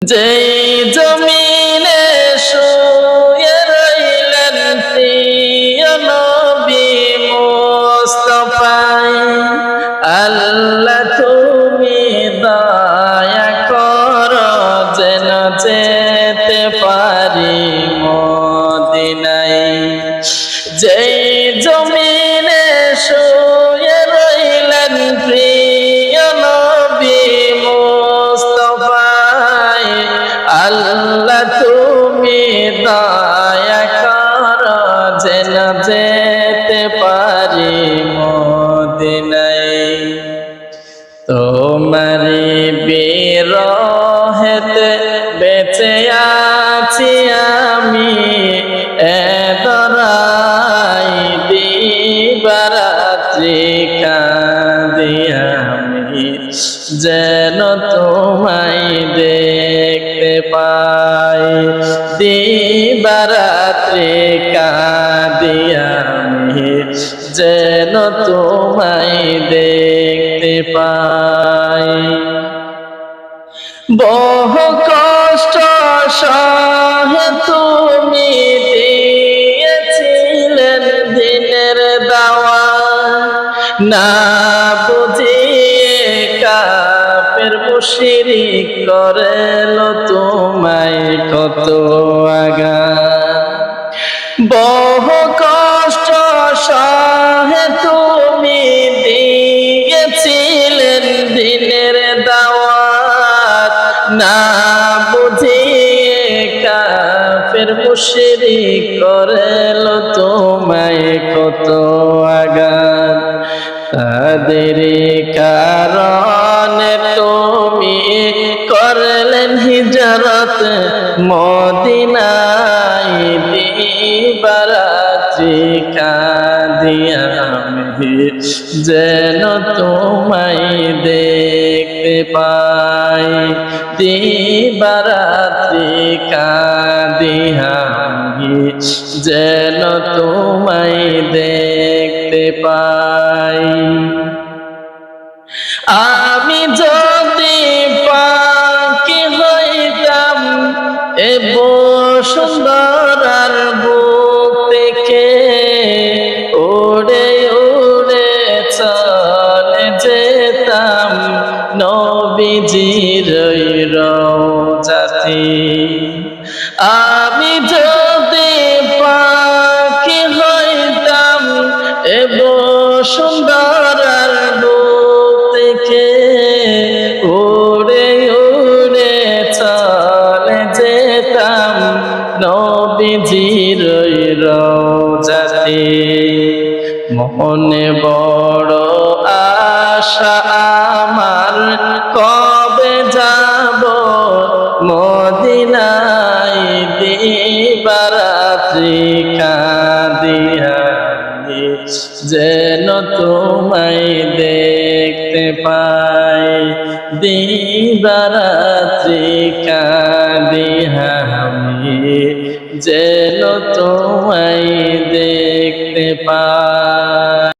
যেই জমিনে শুয়ে রইলেন প্রিয় নবী মুস্তাফায়, আল্লাহ তুমি দয়া করো যেন যেতে পারি মদিনায়। যেই জমিনে শুয়ে রইলেন প্রিয় নবী মুস্তাফায়, আল্লাহ তুমি দয়া করো যেন যেতে পারি মদিনায়। তোমারি বিরহেতে বেঁচে আছি আমি, এ দরাই দিবারাত্রি কাঁদি আমি, যেন তোমায় দেখতে পাই। দিবারাত্রি কাঁদি আমি, যেন তোমায় দেখতে পাই। বহু কষ্ট সহে তুমি দিয়েছিলেন দিনের দাওয়াত, না বুঝিয়ে কাফের মুশরিক করেল তোমায় কত আঘাত। বহু কষ্ট সহে তুমি দিয়েছিলেন দিনের দাওয়াত, না বুঝিয়ে কাফের মুশরিক করেল তোমায় কত আঘাত। তাদের কারণে তুমি করলেন হিজরত মদিনায়, দিবারাত্রি কাঁদি আমি, যেন তোমায় দেখতে পাই। দিবারাত্রি কাঁদি আমি, যেন তোমায় দেখতে পাই। আমি যদি পাখি হইতাম এ বসুন্ধরার বুক থেকে, উড়ে উড়ে চলে যেতাম নবীজির রওজাতে। আমি যদি পাখি হইতাম এ বসুন্ধরার বুক থেকে, উড়ে উড়ে চলে যেতাম নবীজির রওজাতে। মনে বড় আশা আমার, কবে যাব মদিনায়, দিবারাত্রি কাঁদি আমি, যেন তোমায় দেখতে পাই। দিবারাত্রি কাঁদি আমি, যেন তোমায় দেখতে পাই।